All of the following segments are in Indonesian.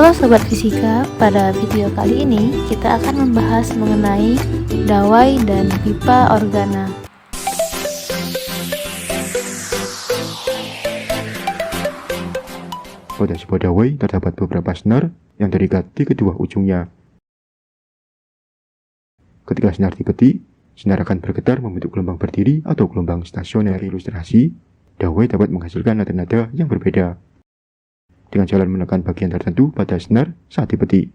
Halo Sobat Fisika, pada video kali ini kita akan membahas mengenai dawai dan pipa organa. Pada sebuah dawai terdapat beberapa senar yang terikat di kedua ujungnya. Ketika senar dipetik, senar akan bergetar membentuk gelombang berdiri atau gelombang stasioner. Dari ilustrasi, dawai dapat menghasilkan nada-nada yang berbeda dengan jalan menekan bagian tertentu pada senar saat dipetik.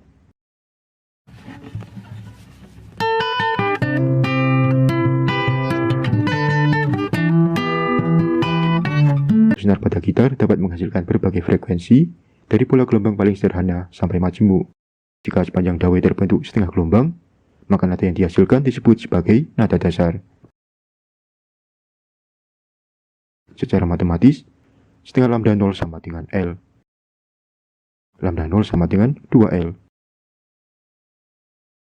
Senar pada gitar dapat menghasilkan berbagai frekuensi dari pola gelombang paling sederhana sampai majemuk. Jika sepanjang dawai terbentuk setengah gelombang, maka nada yang dihasilkan disebut sebagai nada dasar. Secara matematis, setengah lambda 0 sama dengan L. Lambda 0 sama dengan 2L.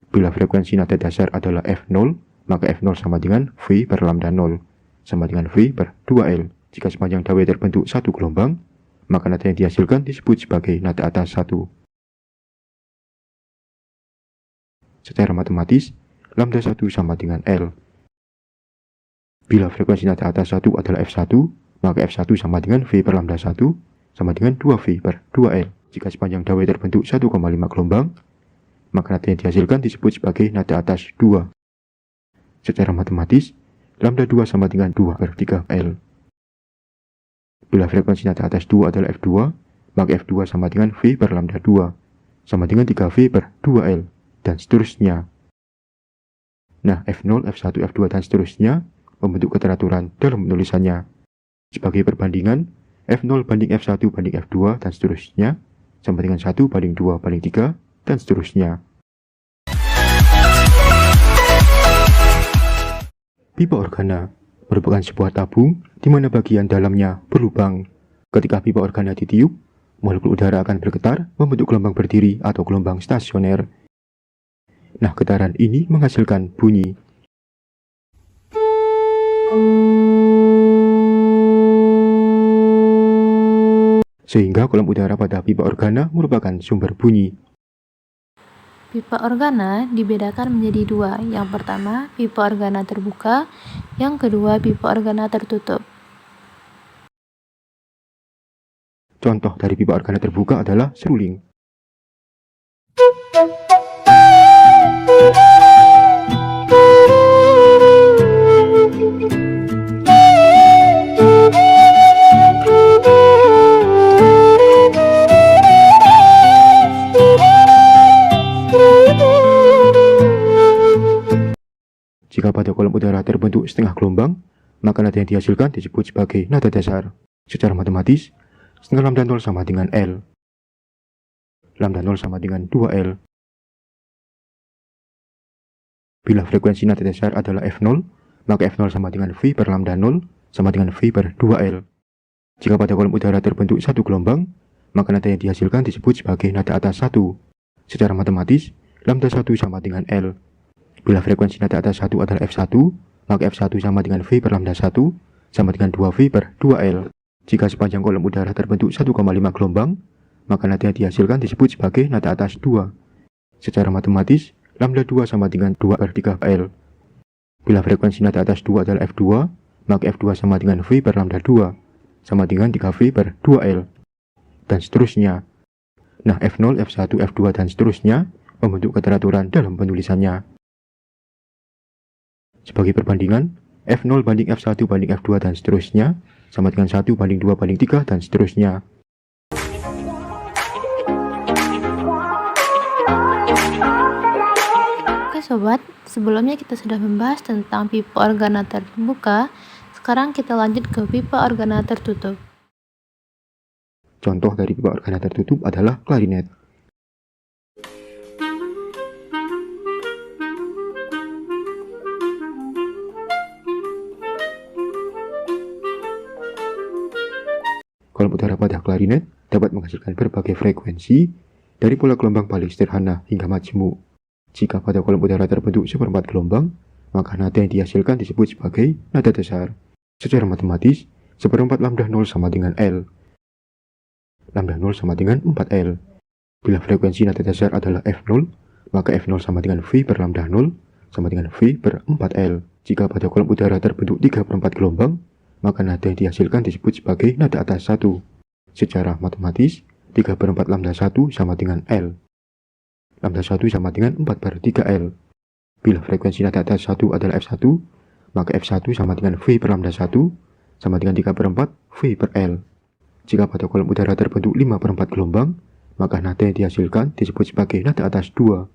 Bila frekuensi nada dasar adalah F0, maka F0 sama dengan V per lambda 0, sama dengan V per 2L. Jika sepanjang dawai terbentuk satu gelombang, maka nada yang dihasilkan disebut sebagai nada atas 1. Secara matematis, lambda 1 sama dengan L. Bila frekuensi nada atas 1 adalah F1, maka F1 sama dengan V per lambda 1, sama dengan 2V per 2L. Jika sepanjang dawai terbentuk 1,5 gelombang, maka nada yang dihasilkan disebut sebagai nada atas 2. Secara matematis, lambda 2 sama dengan 2 per 3L. Bila frekuensi nada atas 2 adalah F2, maka F2 sama dengan V per lambda 2, sama dengan 3V per 2L, dan seterusnya. Nah, F0, F1, F2, dan seterusnya membentuk keteraturan dalam penulisannya. Sebagai perbandingan, F0 banding F1 banding F2, dan seterusnya, sama dengan 1 banding 2 banding 3, dan seterusnya. Pipa organa merupakan sebuah tabung di mana bagian dalamnya berlubang. Ketika pipa organa ditiup, molekul udara akan bergetar membentuk gelombang berdiri atau gelombang stasioner. Nah, getaran ini menghasilkan bunyi. Sehingga kolom udara pada pipa organa merupakan sumber bunyi. Pipa organa dibedakan menjadi dua. Yang pertama, pipa organa terbuka. Yang kedua, pipa organa tertutup. Contoh dari pipa organa terbuka adalah seruling. Jika pada kolom udara terbentuk setengah gelombang, maka nada yang dihasilkan disebut sebagai nada dasar. Secara matematis, setengah lambda 0 sama dengan L. Lambda 0 sama dengan 2L. Bila frekuensi nada dasar adalah F0, maka F0 sama dengan V per lambda 0, sama dengan V per 2L. Jika pada kolom udara terbentuk satu gelombang, maka nada yang dihasilkan disebut sebagai nada atas 1. Secara matematis, lambda 1 sama dengan L. Bila frekuensi nada atas 1 adalah F1, maka F1 sama dengan V per lambda 1, sama dengan 2V per 2L. Jika sepanjang kolom udara terbentuk 1,5 gelombang, maka nada yang dihasilkan disebut sebagai nada atas 2. Secara matematis, lambda 2 sama dengan 2 per 3L. Bila frekuensi nada atas 2 adalah F2, maka F2 sama dengan V per lambda 2, sama dengan 3V per 2L, dan seterusnya. Nah, F0, F1, F2, dan seterusnya membentuk keteraturan dalam penulisannya. Sebagai perbandingan, F0 banding F1 banding F2 dan seterusnya, sama dengan 1 banding 2 banding 3 dan seterusnya. Oke sobat, sebelumnya kita sudah membahas tentang pipa organa terbuka. Sekarang kita lanjut ke pipa organa tertutup. Contoh dari pipa organa tertutup adalah klarinet. Kolom udara pada klarinet dapat menghasilkan berbagai frekuensi dari pola gelombang paling sederhana hingga majemuk. Jika pada kolom udara terbentuk seperempat gelombang, maka nada yang dihasilkan disebut sebagai nada dasar. Secara matematis, seperempat lambda 0 sama dengan L. Lambda 0 sama dengan 4L. Bila frekuensi nada dasar adalah F0, maka F0 sama dengan V per lambda 0 sama dengan V per 4L. Jika pada kolom udara terbentuk 3/4 gelombang, maka nada yang dihasilkan disebut sebagai nada atas 1. Secara matematis, 3/4 lambda 1 sama dengan L. Lambda 1 sama dengan 4/3L. Bila frekuensi nada atas 1 adalah F1, maka F1 sama dengan V per lambda 1 sama dengan 3/4 V per L. Jika pada kolom udara terbentuk 5/4 gelombang, maka nada yang dihasilkan disebut sebagai nada atas 2.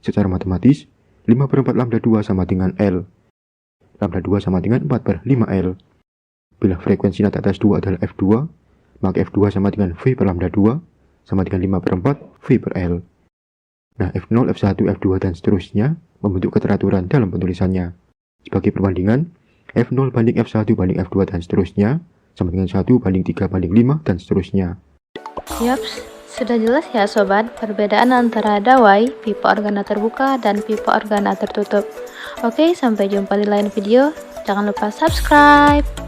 Secara matematis, 5/4 lambda 2 sama dengan L. Lambda 2 sama dengan 4/5L. Bila frekuensi nada atas 2 adalah F2, maka F2 sama dengan V per lambda 2 sama dengan 5/4 V per L. Nah, F0, F1, F2, dan seterusnya membentuk keteraturan dalam penulisannya. Sebagai perbandingan, F0 banding F1 banding F2 dan seterusnya sama dengan 1 banding 3 banding 5 dan seterusnya. Yaps, sudah jelas ya sobat, perbedaan antara dawai, pipa organa terbuka, dan pipa organa tertutup. Oke, sampai jumpa di lain video. Jangan lupa subscribe.